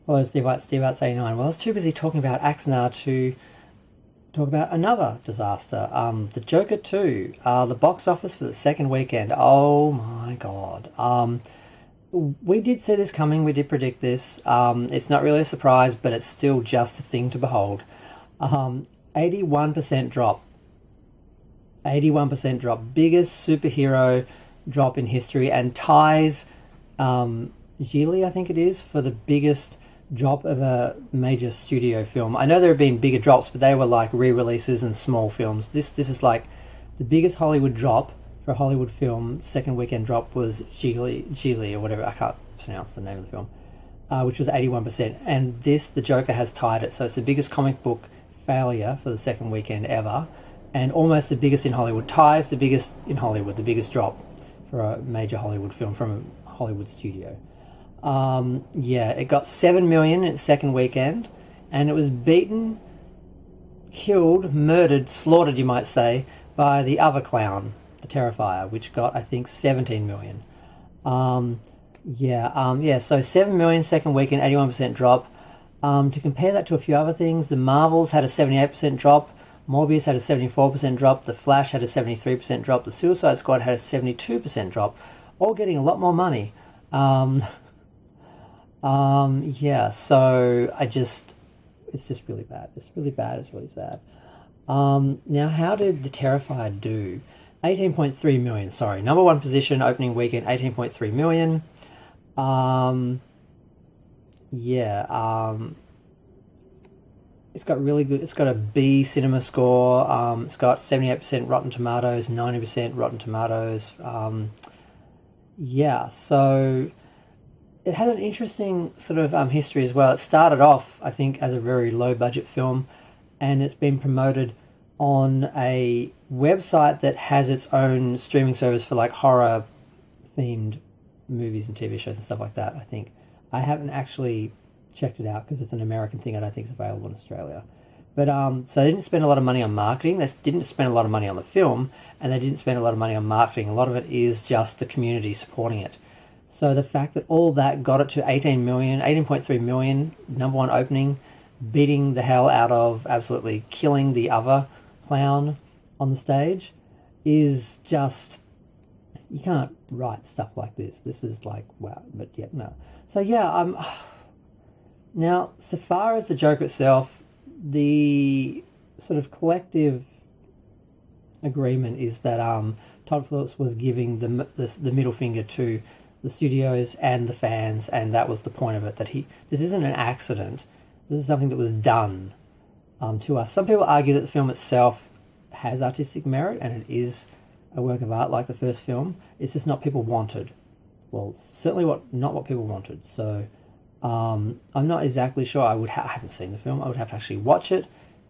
Hello, Steve White, Steve Arts 89. Well, I was too busy talking about Axanar to talk about another disaster. The Joker 2, the box office for the second weekend. Oh my god. We did see this coming, we did predict this. It's not really a surprise, but it's still just a thing to behold. 81% drop. 81% drop. Biggest superhero drop in history, and ties Gigli, I think it is, for the biggest drop of a major studio film. I know there have been bigger drops, but they were like re-releases and small films. This is like the biggest Hollywood drop for a Hollywood film. Second weekend drop was Gigli or whatever. I can't pronounce the name of the film, which was 81%. And this, the Joker, has tied it. So it's the biggest comic book failure for the second weekend ever, and almost the biggest in Hollywood. Ties the biggest in Hollywood, the biggest drop for a major Hollywood film from a Hollywood studio. It got 7 million in its second weekend, and it was beaten, killed, murdered, slaughtered, you might say, by the other clown, the Terrifier, which got, I think, 17 million. So 7 million second weekend, 81% drop. To compare that to a few other things, the Marvels had a 78% drop, Morbius had a 74% drop, The Flash had a 73% drop, The Suicide Squad had a 72% drop, all getting a lot more money. So it's just really bad. It's really bad, it's really sad. Now, how did the Terrifier do? 18.3 million, sorry. Number one position, opening weekend, 18.3 million. It's got really good, it's got a B cinema score. It's got 78% Rotten Tomatoes, 90% Rotten Tomatoes. So it had an interesting sort of history as well. It started off, I think, as a very low-budget film, and it's been promoted on a website that has its own streaming service for like horror-themed movies and TV shows and stuff like that, I think. I haven't actually checked it out because it's an American thing. I don't think it's available in Australia. But so they didn't spend a lot of money on marketing. They didn't spend a lot of money on the film, and they didn't spend a lot of money on marketing. A lot of it is just the community supporting it. So the fact that all that got it to 18.3 million, number one opening, beating the hell out of, absolutely killing the other clown on the stage, is just, you can't write stuff like this. This is like, wow, but yeah, no. So now, so far as the Joker itself, the sort of collective agreement is that Todd Phillips was giving the middle finger to the studios and the fans, and that was the point of it, that this isn't an accident. This is something that was done to us. Some people argue that the film itself has artistic merit and it is a work of art like the first film. It's just not people wanted. Well, certainly not what people wanted. So I'm not exactly sure. I haven't seen the film. I would have to actually watch it.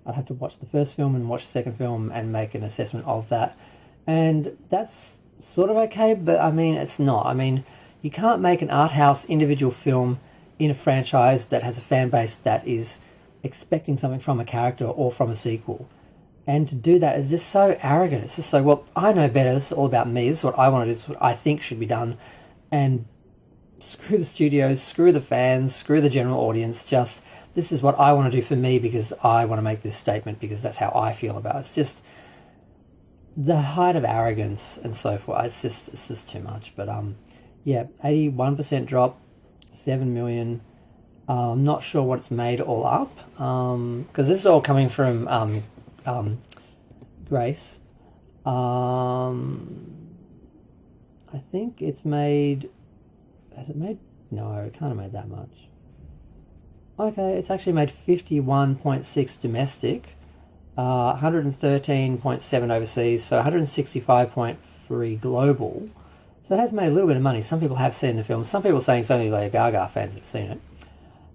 I'd have to watch the first film and watch the second film and make an assessment of that. And that's sort of okay, but I mean, it's not. I mean, you can't make an art house individual film in a franchise that has a fan base that is expecting something from a character or from a sequel. And to do that is just so arrogant. It's just so, well, I know better. This is all about me. This is what I want to do. This is what I think should be done. And screw the studios, screw the fans, screw the general audience. Just, this is what I want to do for me because I want to make this statement because that's how I feel about it. It's just the height of arrogance and so forth. It's just too much. But 81% drop, 7 million. I'm not sure what it's made all up because this is all coming from Grace. I think it's made. Has it made? No, it can't have made that much. Okay, it's actually made 51.6 domestic, 113.7 overseas, so 165.3 global. So it has made a little bit of money. Some people have seen the film. Some people are saying it's only Lady Gaga fans that have seen it.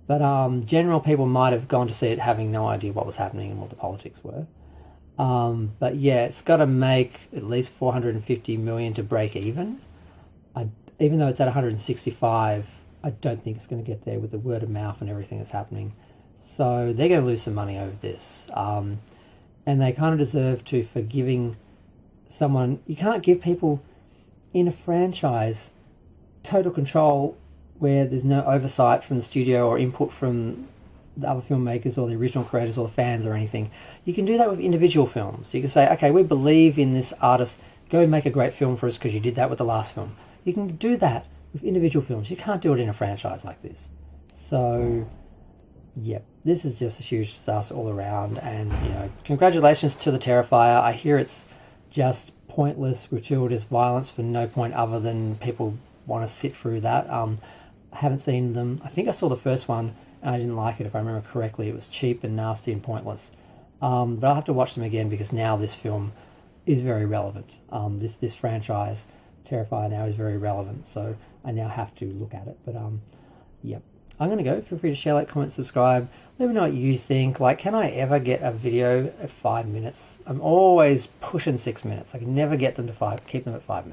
But general people might have gone to see it having no idea what was happening and what the politics were. But yeah, it's got to make at least 450 million to break even. Even though it's at 165, I don't think it's going to get there with the word of mouth and everything that's happening. So they're going to lose some money over this. And they kind of deserve to for giving someone... You can't give people in a franchise total control where there's no oversight from the studio or input from the other filmmakers or the original creators or the fans or anything. You can do that with individual films. You can say, okay, we believe in this artist, go and make a great film for us because you did that with the last film. You can do that with individual films. You can't do it in a franchise like this. So, yep, this is just a huge disaster all around, and, you know, congratulations to the Terrifier. I hear it's just pointless, gratuitous violence for no point other than people want to sit through that. I haven't seen them. I think I saw the first one, and I didn't like it, if I remember correctly. It was cheap and nasty and pointless. But I'll have to watch them again because now this film is very relevant. This franchise, Terrifier, now is very relevant, so I now have to look at it. But yep, I'm going to go. Feel free to share, like, comment, subscribe. Let me know what you think. Like, can I ever get a video at 5 minutes? I'm always pushing 6 minutes. I can never get them to keep them at 5 minutes.